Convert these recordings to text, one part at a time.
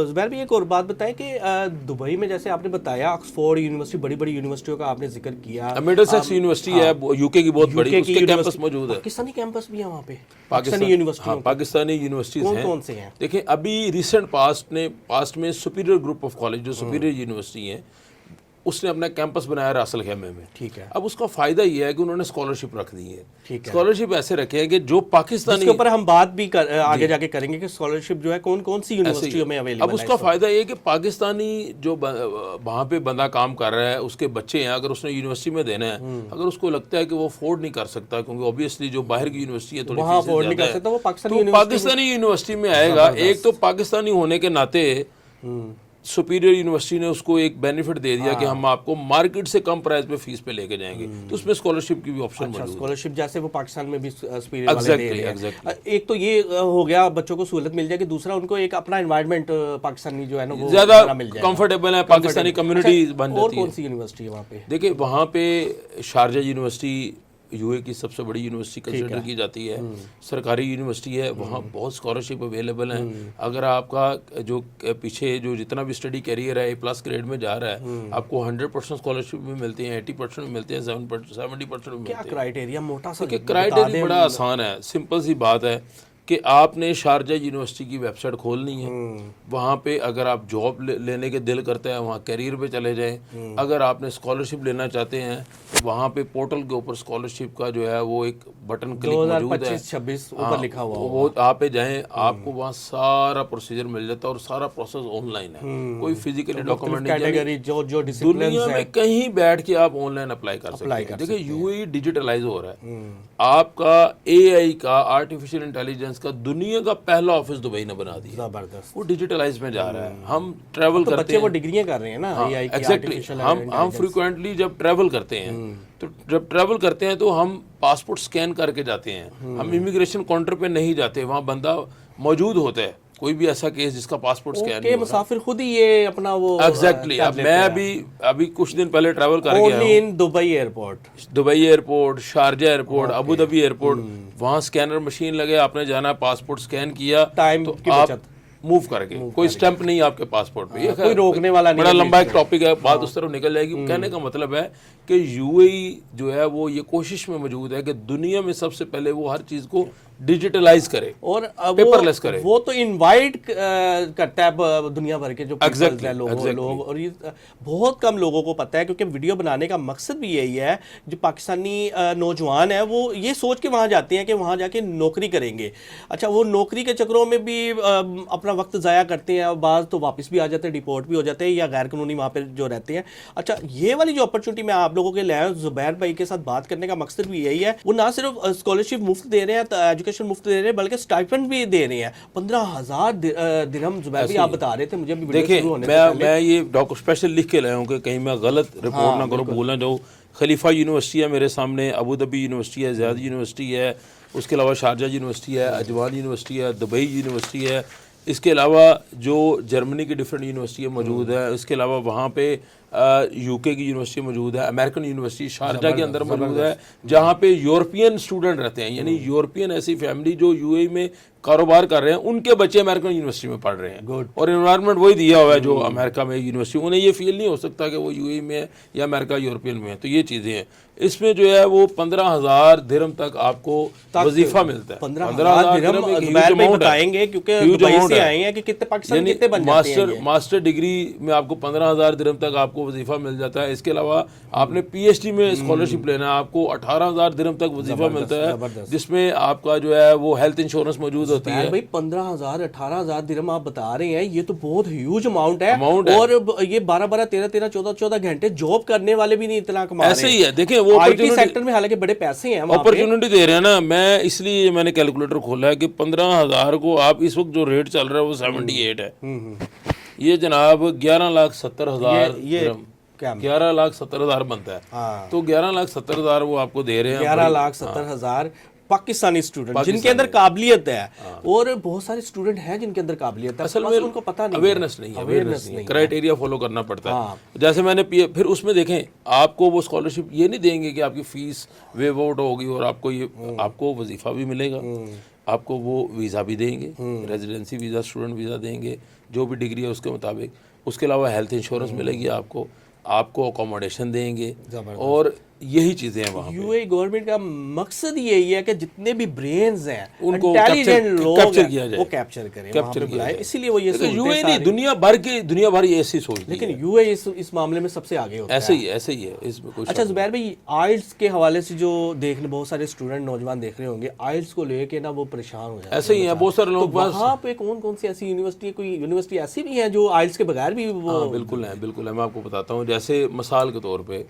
زبیر بھی ایک اور بات بتائیں کہ دبئی میں جیسے آپ نے بتایا آکسفورڈ یونیورسٹی، بڑی بڑی یونیورسٹیوں کا آپ نے ذکر کیا، مڈلسیکس یونیورسٹی ہے یو کے کی بہت بڑی، اس کے کیمپس موجود ہے. پاکستانی کیمپس بھی ہیں وہاں پہ، پاکستانی یونیورسٹیوں، پاکستانی یونیورسٹیز ہیں. کون سے ہیں؟ دیکھیں ابھی ریسنٹ پاسٹ میں سپیریئر گروپ آف کالج جو سپیریئر یونیورسٹی ہیں اس نے اپنا کیمپس بنایا راسل خیمے میں. ٹھیک ہے. اب اس کا فائدہ یہ ہے کہ انہوں نے اسکالرشپ رکھ دی ہے. اسکالرشپ ایسے رکھے ہیں کہ جو پاکستانی، اس کے اوپر ہم بات بھی آگے جا کے کریں گے کہ اسکالرشپ جو ہے کون کون سی یونیورسٹیوں میں اویلیبل ہے. اب اس کا فائدہ یہ ہے کہ پاکستانی جو وہاں پہ بندہ کام کر رہا ہے اس کے بچے ہیں، اگر اس نے یونیورسٹی میں دینا ہے، اگر اس کو لگتا ہے کہ وہ افورڈ نہیں کر سکتا کیونکہ اوبیسلی جو باہر کی یونیورسٹی ہے وہاں افورڈ نہیں کر سکتا، وہ پاکستانی یونیورسٹی میں آئے گا. ایک تو پاکستانی ہونے کے ناطے سپیریئر یونیورسٹی نے اس کو ایک بینیفٹ دے دیا کہ ہم آپ کو مارکیٹ سے کم پرائز پہ فیس پہ لے کے جائیں گے، تو اس میں اسکالرشپ کی بھی آپشن موجود ہے. اسکالرشپ جیسے وہ پاکستان میں بھی سپیریئر والے دے رہے ہیں. ایک تو یہ ہو گیا بچوں کو سہولت مل جائے گی، دوسرا ان کو ایک اپنا انوائرمنٹ پاکستانی جو ہے نا وہ زیادہ کمفرٹیبل ہے، پاکستانی کمیونٹی بن جاتی ہے. اور کون سی یونیورسٹی ہے وہاں پہ؟ دیکھیں وہاں پہ شارجہ یونیورسٹی یو اے کی سب سے بڑی یونیورسٹی کنسیڈر کی جاتی ہے، سرکاری یونیورسٹی ہے، وہاں بہت اسکالرشپ اویلیبل ہیں. اگر آپ کا جو پیچھے جو جتنا بھی اسٹڈی کیریئر ہے A+ گریڈ میں جا رہا ہے، آپ کو 100% اسکالرشپ بھی ملتی ہیں، 80% بھی ملتے ہیں، 70% بھی ملتے ہیں. کیا کرائٹیریا موٹا سا کرائٹیریا بڑا آسان ہے، سمپل سی بات ہے کہ آپ نے شارجہ یونیورسٹی کی ویب سائٹ کھولنی ہے. وہاں پہ اگر آپ جاب لینے کے دل کرتے ہیں وہاں کیریئر پہ چلے جائیں. اگر آپ نے اسکالرشپ لینا چاہتے ہیں تو وہاں پہ پورٹل کے اوپر اسکالرشپ کا جو ہے وہ ایک بٹن کلک موجود ہے، 2025-26 اوپر لکھا ہوا وہ آپ پہ جائیں، آپ کو وہاں سارا پروسیجر مل جاتا ہے اور سارا پروسیس آن لائن ہے، کوئی فزیکلی ڈاکومنٹ نہیں. دنیا میں کہیں بیٹھ کے آپ آن لائن اپلائی کر سکتے ہیں. دیکھیں یو اے ڈیجیٹلائز ہو رہا ہے. آپ کا AI کا آرٹیفیشل انٹیلیجنس کا دنیا کا پہلا آفس دبئی نے بنا دیا، زبردست. وہ ڈیجیٹلائز میں جا رہا ہے. ہم ٹریول کرتے بچے وہ ڈگریاں کر رہے ہیں نا AI کی، ایگزیکٹلی. ہم فریکوینٹلی جب ٹریول کرتے ہیں تو جب ٹریول کرتے ہیں تو ہم پاسپورٹ سکین کر کے جاتے ہیں. ہم امیگریشن کاؤنٹر پہ نہیں جاتے، وہاں بندہ موجود ہوتا ہے. کوئی بھی ایسا کیس جس کا پاسپورٹ سکین نہیں ہو رہا، مسافر خود ہی یہ اپنا وہ ایگزیکٹلی. اب میں ابھی کچھ دن پہلے ٹریول کر کے آیا ہوں. دبئی ایئرپورٹ، شارجہ ایئرپورٹ، ابو ظبی ایئرپورٹ، وہاں سکینر مشین لگے، آپ نے جانا پاسپورٹ سکین کیا تو آپ موو کر کے، کوئی سٹیمپ نہیں آپ کے پاسپورٹ پہ. یہ کوئی روکنے والا نہیں. بڑا لمبا ایک ٹاپک ہے، بات اس طرف نکل جائے گی. کہنے کا مطلب ہے کہ یو اے جو ہے وہ یہ کوشش میں موجود ہے کہ دنیا میں سب سے پہلے وہ ہر چیز کو ڈیجیٹلائز کرے اور پیپر لیس کرے. وہ تو انوائٹ کرتا ہے دنیا بھر کے جو پیپلز ہیں لوگ، اور یہ بہت کم لوگوں کو پتہ ہے کیونکہ ویڈیو بنانے کا مقصد بھی یہی ہے. جو پاکستانی نوجوان ہیں وہ یہ سوچ کے وہاں جاتے ہیں کہ وہاں جا کے نوکری کریں گے. اچھا وہ نوکری کے چکروں میں بھی اپنا وقت ضائع کرتے ہیں، بعض تو واپس بھی آ جاتے ہیں، ڈیپورٹ بھی ہو جاتے ہیں یا غیر قانونی وہاں پہ جو رہتے ہیں. اچھا یہ والی جو اپرچونٹی میں آپ لوگوں کے لے آیا ہوں، زبیر بھائی کے ساتھ بات کرنے کا مقصد بھی یہی ہے. وہ نہ صرف اسکالرشپ مفت دے رہے ہیں، ایجوکیشن مفت دے رہے ہیں، بلکہ اسٹائپنڈ بھی دے رہے ہیں. 15,000 درہم زبیر بھی آپ بتا رہے تھے مجھے بھی. دیکھیں میں یہ ڈاکو اسپیشل لکھ کے لایا ہوں کہ کہیں میں غلط رپورٹ نہ کروں، بھولنا جاؤں. خلیفہ یونیورسٹی ہے میرے سامنے، ابو ظبی یونیورسٹی ہے، زیاد یونیورسٹی ہے، اس کے علاوہ شارجہ یونیورسٹی ہے، اجوان یونیورسٹی ہے، دبئی یونیورسٹی ہے. اس کے علاوہ جو جرمنی کی ڈفرینٹ یونیورسٹی موجود ہے. اس کے علاوہ وہاں پہ یو کے کی یونیورسٹی موجود ہے، امریکن یونیورسٹی شارجہ کے اندر موجود ہے، جہاں پہ یورپین اسٹوڈنٹ رہتے ہیں. یعنی یورپین ایسی فیملی جو یو اے میں کاروبار کر رہے ہیں، ان کے بچے امریکن یونیورسٹی میں پڑھ رہے ہیں اور انوائرمنٹ وہی دیا ہوا ہے جو امریکہ میں یونیورسٹی. انہیں یہ فیل نہیں ہو سکتا کہ وہ یو اے میں ہے یا امریکہ یورپین میں ہے. تو یہ چیزیں ہیں. اس میں جو ہے وہ 15,000 درہم تک آپ کو وظیفہ ملتا ہے. 15,000 درہم بتائیں گے کیونکہ دبئی سے آئے ہیں کہ کتنے پاکستان کتنے بن جاتے ہیں. ماسٹر ڈگری میں آپ کو 15,000 درہم تک آپ کو وظیفہ مل جاتا ہے. اس کے علاوہ آپ نے PhD میں اسکالرشپ لینا ہے، آپ کو 18,000 درہم تک وظیفہ ملتا ہے، جس میں آپ کا جو ہے وہ ہیلتھ انشورنس موجود ہوتی ہے. بھائی 15,000 18,000 درہم آپ بتا رہے ہیں، یہ تو بہت ہیوج اماؤنٹ ہے. اور یہ 12 13 14 گھنٹے جاب کرنے والے بھی نہیں اتنا کما رہے ہیں. ایسے ہی ہے. دیکھیں وہ آئی ٹی سیکٹر میں حالانکہ بڑے پیسے ہیں، اپرچونٹی دے رہے ہیں نا. میں اس لیے میں نے کیلکولیٹر کھولا ہے کہ 15,000 کو آپ اس وقت جو ریٹ چل رہا ہے وہ 78 ہے. یہ جناب 11,70,000 درہم، 11,70,000 بنتا ہے. تو 11,70,000 وہ آپ کو دے رہے ہیں. 11,70,000 پاکستانی اسٹوڈنٹ جن کے اندر قابلیت ہے. اور بہت سارے اسٹوڈنٹ ہیں جن کے اندر قابلیت ہے، اصل میں ان کو پتہ نہیں، اویئرنیس نہیں، کرائٹیریا فالو کرنا پڑتا ہے. جیسے میں نے پھر اس میں دیکھیں آپ کو وہ اسکالرشپ یہ نہیں دیں گے کہ آپ کی فیس ویو آؤٹ ہوگی اور آپ کو وظیفہ بھی ملے گا. آپ کو وہ ویزا بھی دیں گے, ریزیڈنسی ویزا, اسٹوڈنٹ ویزا دیں گے, جو بھی ڈگری ہے اس کے مطابق. اس کے علاوہ ہیلتھ انشورنس ملے گی آپ کو اکوموڈیشن دیں گے, اور یہی چیزیں ہیں وہاں پہ. یو اے گورنمنٹ کا مقصد یہی ہے کہ جتنے بھی برینز ہیں ان کو انٹیلیجنٹ لوگ کیپچر کیا جائے, وہ کیپچر کریں, وہاں پہ بلائیں. اسی لیے وہ یہ یو اے نہیں, دنیا بھر ایسی سوچتی ہے, لیکن یو اے اس معاملے میں سب سے آگے ہوتا ہے. ایسے ہی ہے اس میں کوئی. اچھا زبیر بھائی, آئلٹس کے حوالے سے جو دیکھنے بہت سارے اسٹوڈنٹ نوجوان دیکھ رہے ہوں گے, آئلٹس کو لے کے نا وہ پریشان ہو جاتے ہیں. ایسے ہی ہے بہت سارے لوگ. وہاں پہ کون سی ایسی یونیورسٹی ہے, کوئی یونیورسٹی ایسی بھی ہے جو آئلٹس کے بغیر بھی وہ؟ بالکل ہے, میں آپ کو بتاتا ہوں. جیسے مثال کے طور پہ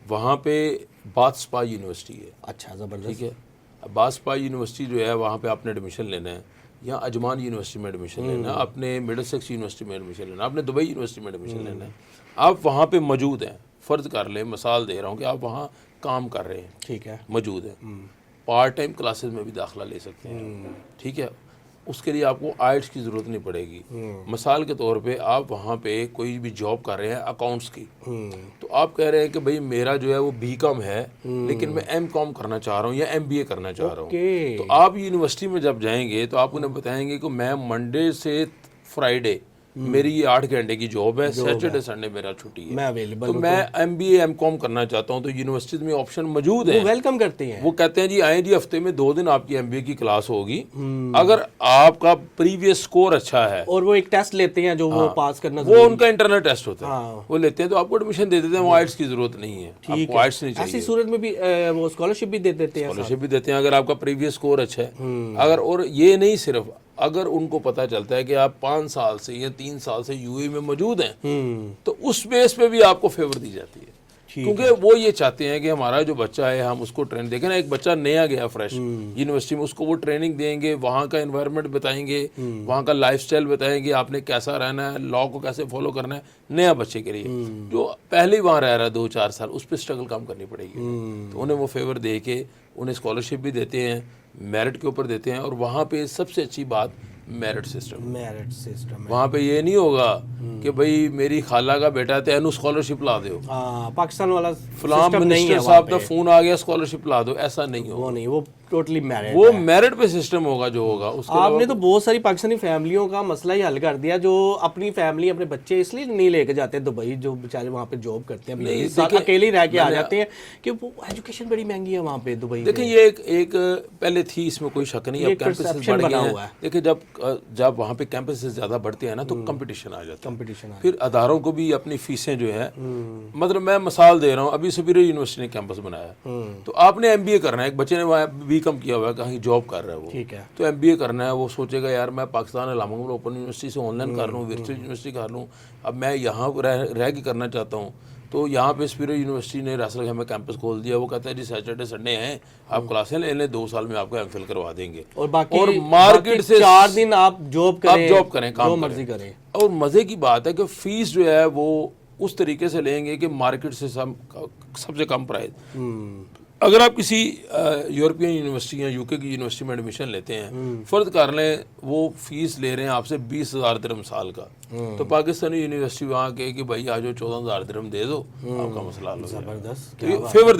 وہاں پہ بات سپا یونیورسٹی ہے. اچھا زبردست. ٹھیک ہے, بات سپا یونیورسٹی جو ہے وہاں پہ آپ نے ایڈمیشن لینا ہے, یا اجمان یونیورسٹی میں ایڈمیشن لینا ہے, آپ نے مڈل سیکس یونیورسٹی میں ایڈمیشن لینا ہے, آپ نے دبئی یونیورسٹی میں ایڈمیشن لینا ہے. آپ وہاں پہ موجود ہیں, فرض کر لیں, مثال دے رہا ہوں کہ آپ وہاں کام کر رہے ہیں, ٹھیک ہے, موجود ہیں, پارٹ ٹائم کلاسز میں بھی داخلہ لے سکتے ہیں. ٹھیک ہے, اس کے لیے آپ کو آئلٹس کی ضرورت نہیں پڑے گی. مثال کے طور پہ آپ وہاں پہ کوئی بھی جاب کر رہے ہیں اکاؤنٹس کی, تو آپ کہہ رہے ہیں کہ بھئی میرا جو ہے وہ بی کام ہے, لیکن میں ایم کام کرنا چاہ رہا ہوں یا ایم بی اے کرنا چاہ رہا ہوں. تو آپ یونیورسٹی میں جب جائیں گے تو آپ انہیں بتائیں گے کہ میں منڈے سے فرائیڈے میری یہ 8 گھنٹے کی جاب ہے, سیٹرڈے سنڈے میرا چھٹی ہے, میں اویلیبل تو میں ایم بی اے ایم کام کرنا چاہتا ہوں. تو یونیورسٹیز میں آپشن موجود ہیں, ویلکم کرتے ہیں. وہ کہتے ہیں جی آئیں جی, ہفتے میں 2 دن آپ کی ایم بی اے کی کلاس ہوگی, اگر آپ کا پریویس سکور اچھا ہے, اور وہ ایک ٹیسٹ لیتے ہیں جو وہ پاس کرنا, وہ ان کا انٹرنل ٹیسٹ ہوتا ہے, وہ لیتے ہیں, تو آپ کو ایڈمیشن دے دیتے ہیں. وہ آئلٹس کی ضرورت نہیں ہے, آپ کو آئلٹس نہیں چاہیے. ایسی صورت میں بھی وہ اسکالرشپ بھی دے دیتے ہیں. اسکالرشپ بھی دیتے ہیں اگر آپ کا پریویس سکور اچھا ہے. اگر, اور یہ نہیں صرف, اگر ان کو پتہ چلتا ہے کہ آپ 5 سال سے یا 3 سال سے یو اے میں موجود ہیں, تو اس بیس پہ بھی آپ کو فیور دی جاتی ہے. کیونکہ وہ یہ چاہتے ہیں کہ ہمارا جو بچہ ہے ہم اس کو ٹرین دیکھیں نا, ایک بچہ نیا گیا فریش یونیورسٹی میں, اس کو وہ ٹریننگ دیں گے, وہاں کا انوائرمنٹ بتائیں گے, وہاں کا لائف سٹائل بتائیں گے, آپ نے کیسا رہنا ہے, لا کو کیسے فالو کرنا ہے. نیا بچے کے لیے جو پہلے ہی وہاں رہ رہا ہے 2-4 سال, اس پہ اسٹرگل کم کرنی پڑے گی. تو انہیں وہ فیور دے کے انہیں اسکالرشپ بھی دیتے ہیں, میرٹ کے اوپر دیتے ہیں. اور وہاں پہ سب سے اچھی بات میرٹ سسٹم. وہاں پہ یہ نہیں ہوگا کہ بھئی میری خالہ کا بیٹا ہے تو اینو اسکالرشپ لا دو, پاکستان والا فلاں منسٹر صاحب کا فون آ گیا اسکالرشپ لا دو, ایسا نہیں ہوگا. وہ نہیں, وہ ٹوٹلی میرٹ, وہ میرٹ پہ سسٹم ہوگا جو ہوگا. اس کے آپ نے تو بہت ساری پاکستانی فیملیوں کا مسئلہ ہی حل کر دیا, جو اپنی فیملی اپنے بچے اس لیے نہیں لے کے جاتے دبئی, جو بیچارے وہاں پہ جاب کرتے ہیں, اکیلے رہ کے آ جاتے ہیں, کہ وہ ایجوکیشن بڑی مہنگی ہے وہاں پہ دبئی. دیکھیں یہ ایک پہلے تھی, اس میں کوئی شک نہیں, اب کیمپسز بڑھ گئے ہیں. دیکھیں جب وہاں پہ کیمپسز زیادہ بڑھتے ہیں نا تو کمپٹیشن آ جاتا ہے. پھر اداروں کو بھی اپنی فیسیں جو ہے, مطلب میں مثال دے رہا ہوں, ابھی سپیریئر یونیورسٹی نے کیمپس بنایا, تو آپ نے ایم بی اے کرنا ہے, ایک بچے نے وہاں بی کم کیا ہوا ہے, کہیں جاب کر رہا ہے وہ, تو ایم بی اے کرنا ہے, وہ سوچے گا یار میں پاکستان علامہ اقبال اوپن یونیورسٹی سے آن لائن کر لوں, ورچوئل یونیورسٹی کر لوں, اب میں یہاں رہ کے کرنا چاہتا ہوں. تو یہاں پہ سپیریئر یونیورسٹی نے راسل خیمہ کیمپس کھول دیا. وہ کہتا ہے جی سیٹرڈے سنڈے ہیں, آپ کلاسیں لے لیں, 2 سال میں آپ کو ایم فل کروا دیں گے, اور مارکیٹ سے 4 دن آپ جاب کریں, کام مرضی کریں. اور مزے کی بات ہے کہ فیس جو ہے وہ اس طریقے سے لیں گے کہ مارکیٹ سے سب سے کم پرائز. اگر آپ کسی یورپین یونیورسٹی یا یو کے کی یونیورسٹی میں ایڈمیشن لیتے ہیں, فرض کر لیں وہ فیس لے رہے ہیں آپ سے 20,000 درہم سال کا, تو پاکستانی یونیورسٹی وہاں کہے کہ بھائی آ جو 14,000 درہم دے دو, آپ کا مسئلہ حل ہو جائے. زبردست, فیور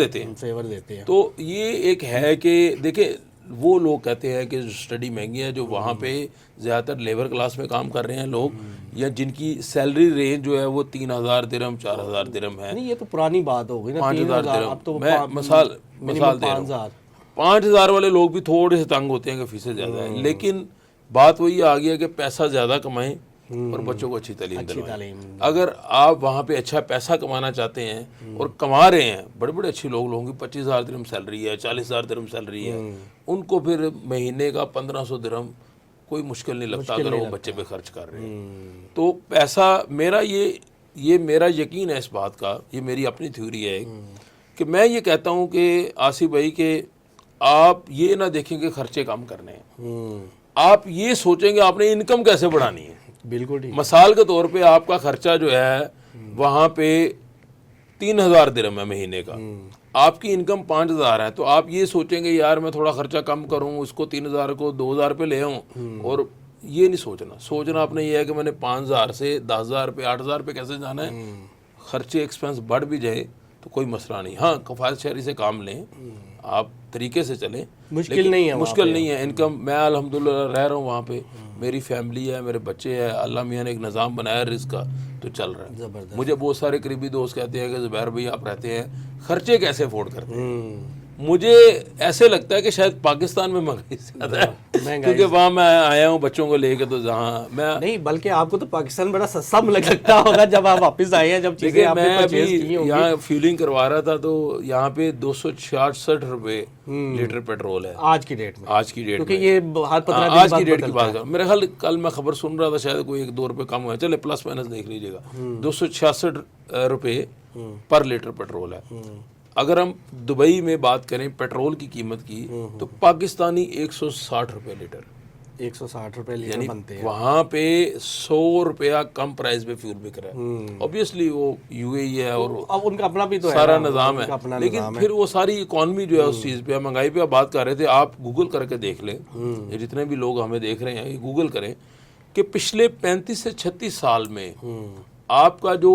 دیتے ہیں. تو یہ ایک ہے کہ دیکھیں وہ لوگ کہتے ہیں کہ اسٹڈی مہنگی ہے, جو وہاں پہ زیادہ تر لیبر کلاس میں کام کر رہے ہیں لوگ, یا جن کی سیلری رینج جو ہے وہ 3,000 درہم 4,000 درہم ہے. نہیں, یہ تو پرانی بات ہو گئی نا, 5,000 درہم. میں مثال دے رہا ہوں, 5,000 والے لوگ بھی تھوڑے سے تنگ ہوتے ہیں کہ فیسیں زیادہ ہیں, لیکن بات وہی آ گئی ہے کہ پیسہ زیادہ کمائیں اور بچوں کو اچھی تعلیم دلوائیں. اگر آپ وہاں پہ اچھا پیسہ کمانا چاہتے ہیں اور کما رہے ہیں, بڑے بڑے اچھے لوگ ہوں گے, 25,000 درہم سیلری ہے, 40,000 درہم سیلری ہے, ان کو پھر مہینے کا 1,500 درہم کوئی مشکل نہیں لگتا اگر وہ بچے پہ خرچ کر رہے ہیں. تو پیسہ میرا یہ میرا یقین ہے اس بات کا, یہ میری اپنی تھیوری ہے کہ میں یہ کہتا ہوں کہ آصف بھائی کہ آپ یہ نہ دیکھیں کہ خرچے کم کرنے ہیں, آپ یہ سوچیں گے آپ نے انکم کیسے بڑھانی ہے. بالکل ٹھیک. مثال کے طور پہ آپ کا خرچہ جو ہے وہاں پہ 3,000 درہم ہے مہینے کا, آپ کی انکم 5,000 ہے, تو آپ یہ سوچیں گے یار میں تھوڑا خرچہ کم کروں, اس کو 3,000 کو 2,000 پہ لے آؤں. اور یہ نہیں سوچنا آپ نے یہ ہے کہ میں نے 5,000 سے 10,000 پہ 8,000 پہ کیسے جانا ہے. خرچے ایکسپینس بڑھ بھی جائے تو کوئی مسئلہ نہیں. ہاں کفایت شہری سے کام لیں, آپ طریقے سے چلیں, مشکل نہیں ہے, مشکل نہیں ہے. انکم میں الحمدللہ رہ رہا ہوں وہاں پہ, میری فیملی ہے, میرے بچے ہیں, اللہ میاں نے ایک نظام بنایا رزق کا, تو چل رہا ہے. زبردست. مجھے بہت سارے قریبی دوست کہتے ہیں کہ زبیر بھائی آپ رہتے ہیں, خرچے کیسے افورڈ کرتے ہیں؟ مجھے ایسے لگتا ہے کہ شاید پاکستان میں مہنگائی زیادہ ہے, کیونکہ وہاں میں آیا ہوں بچوں کو لے کے, تو جہاں میں نہیں, بلکہ آپ کو تو پاکستان بڑا سستا لگتا ہوگا جب آپ واپس آئے ہیں, جب چیزیں آپ نے میں پرچیز کی ابھی ہوں گی. یہاں فیولنگ کروا رہا تھا تو یہاں پہ 266 روپے لیٹر پیٹرول ہے آج کی ڈیٹ میں, آج کی ڈیٹ کیونکہ میں. یہ ہر 15 دن آج کی ڈیٹ کی بات کر میرے خیال کل میں خبر سن رہا تھا, شاید کوئی 1-2 روپے کم ہوا ہے, چلے پلس مائنس دیکھ لیجیے گا, 266 روپے پر لیٹر پیٹرول ہے. اگر ہم دبئی میں بات کریں پیٹرول کی قیمت کی, تو پاکستانی 160 روپے لیٹر, 160 روپے لیٹر یعنی بنتے ہیں. وہاں پہ 100 روپیہ کم پرائز پہ فیول بک رہا ہے. اوبیسلی وہ یو اے ای ہے اور اب ان کا اپنا بھی تو ہے, سارا نظام ہے, لیکن پھر وہ ساری اکانومی جو ہے اس چیز پہ, مہنگائی پہ آپ بات کر رہے تھے, آپ گوگل کر کے دیکھ لیں, جتنے بھی لوگ ہمیں دیکھ رہے ہیں یہ گوگل کریں کہ پچھلے 35 سے 36 سال میں آپ کا جو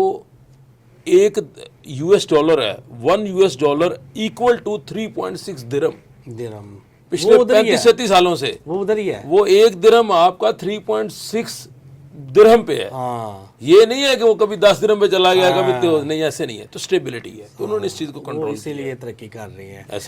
ایک $1 ہے, $1 ایکول ٹو 3.6 درہم. پچھلے 35-36 سالوں سے وہ ادھر ہی ہے, وہ 1 درہم آپ کا 3.6 درہم پہ ہے. یہ نہیں ہے کہ وہ کبھی 10 درہم پہ چلا گیا, کبھی نہیں, ایسے نہیں ہے. تو اسٹیبلٹی ہے, تو انہوں نے اس چیز کو کنٹرول اسی لیے ترقی کر رہی ہے. ایسا